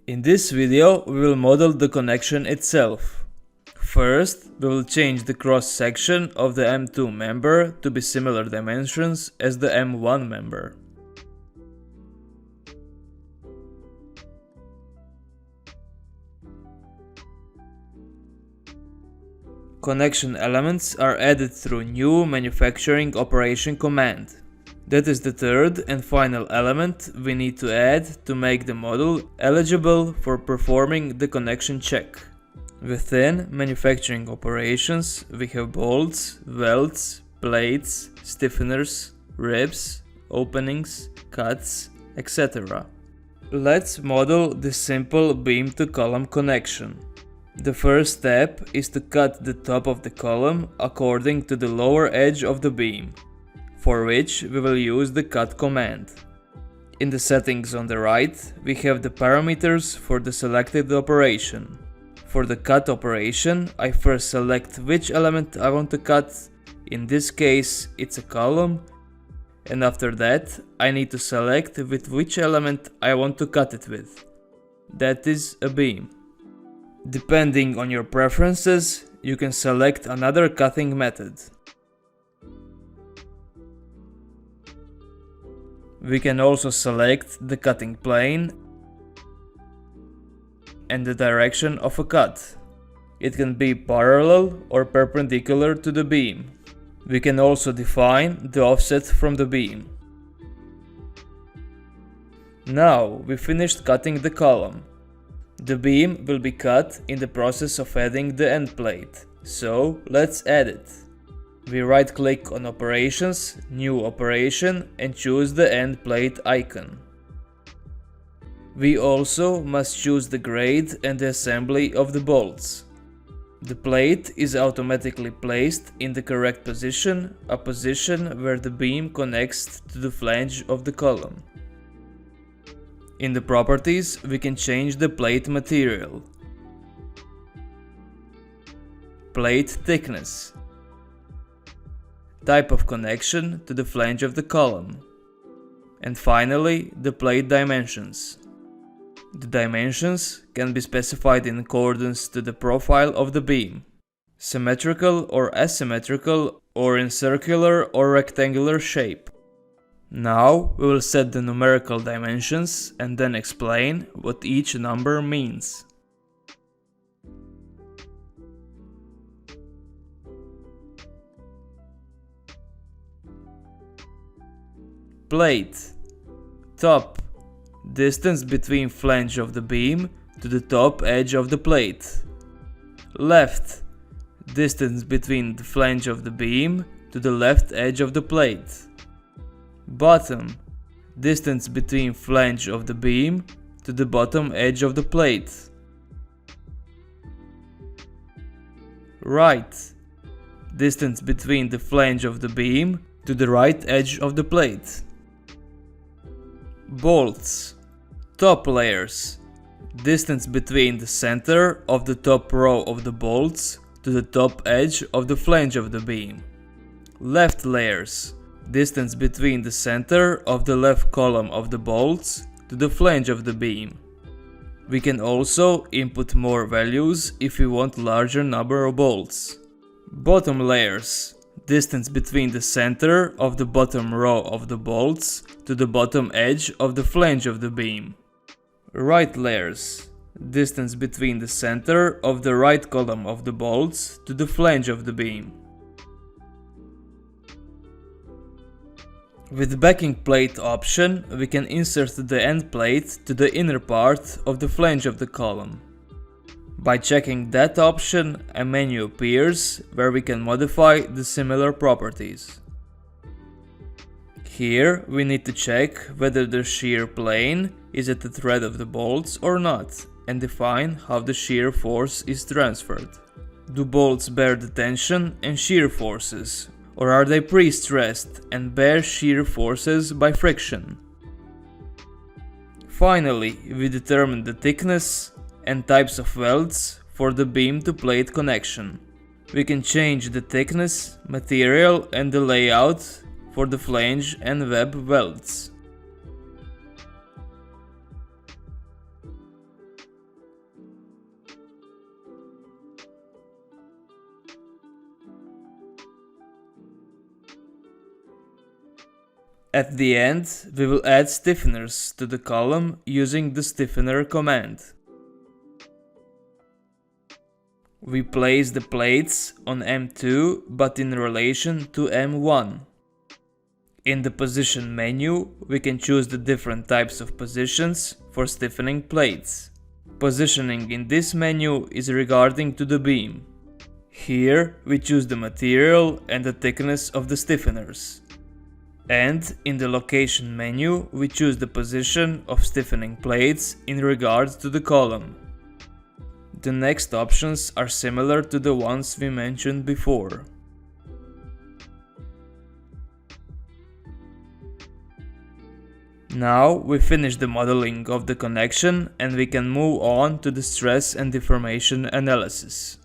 In this video, we will model the connection itself. First, we will change the cross-section of the M2 member to be similar dimensions as the M1 member. Connection elements are added through new manufacturing operation command. That is the third and final element we need to add to make the model eligible for performing the connection check. Within manufacturing operations, we have bolts, welds, plates, stiffeners, ribs, openings, cuts, etc. Let's model this simple beam-to-column connection. The first step is to cut the top of the column according to the lower edge of the beam, for which we will use the cut command. In the settings on the right, we have the parameters for the selected operation. For the cut operation, I first select which element I want to cut. In this case, it's a column, and after that, I need to select with which element I want to cut it with. That is a beam. Depending on your preferences, you can select another cutting method. We can also select the cutting plane and the direction of a cut. It can be parallel or perpendicular to the beam. We can also define the offset from the beam. Now we finished cutting the column. The beam will be cut in the process of adding the end plate, so let's add it. We right click on Operations, New Operation, and choose the end plate icon. We also must choose the grade and the assembly of the bolts. The plate is automatically placed in the correct position, a position where the beam connects to the flange of the column. In the properties, we can change the plate material, plate thickness, type of connection to the flange of the column, and finally the plate dimensions. The dimensions can be specified in accordance to the profile of the beam, symmetrical or asymmetrical, or in circular or rectangular shape. Now we will set the numerical dimensions and then explain what each number means. Plate. Top. Distance between flange of the beam to the top edge of the plate. Left. Distance between the flange of the beam to the left edge of the plate. Bottom. Distance between flange of the beam to the bottom edge of the plate. Right. Distance between the flange of the beam to the right edge of the plate. Bolts. Top layers. Distance between the center of the top row of the bolts to the top edge of the flange of the beam. Left layers. Distance between the center of the left column of the bolts to the flange of the beam. We can also input more values if we want larger number of bolts. Bottom layers. Distance between the center of the bottom row of the bolts to the bottom edge of the flange of the beam. Right layers. Distance between the center of the right column of the bolts to the flange of the beam. With the backing plate option, we can insert the end plate to the inner part of the flange of the column. By checking that option, a menu appears where we can modify the similar properties. Here we need to check whether the shear plane is at the thread of the bolts or not, and define how the shear force is transferred. Do bolts bear the tension and shear forces, or are they pre-stressed and bear shear forces by friction? Finally, we determine the thickness and types of welds for the beam-to-plate connection. We can change the thickness, material and the layout for the flange and web welds. At the end, we will add stiffeners to the column using the stiffener command. We place the plates on M2 but in relation to M1. In the position menu, we can choose the different types of positions for stiffening plates. Positioning in this menu is regarding to the beam. Here we choose the material and the thickness of the stiffeners. And in the location menu, we choose the position of stiffening plates in regards to the column. The next options are similar to the ones we mentioned before. Now we finish the modeling of the connection and we can move on to the stress and deformation analysis.